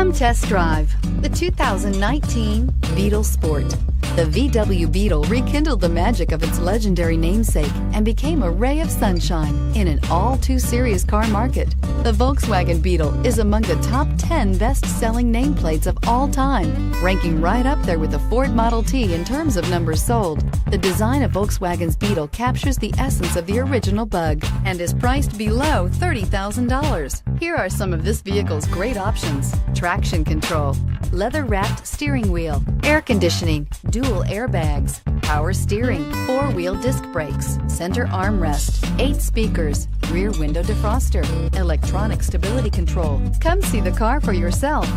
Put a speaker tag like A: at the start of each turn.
A: Come test drive the 2019 Beetle Sport. The VW Beetle rekindled the magic of its legendary namesake and became a ray of sunshine in an all-too-serious car market. The Volkswagen Beetle is among the top 10 best-selling nameplates of all time, ranking right up there with the Ford Model T in terms of numbers sold. The design of Volkswagen's Beetle captures the essence of the original bug and is priced below $30,000. Here are some of this vehicle's great options: traction control, leather-wrapped steering wheel, air conditioning, dual airbags, power steering, four-wheel disc brakes, center armrest, 8 speakers, rear window defroster, electronic stability control. Come see the car for yourself.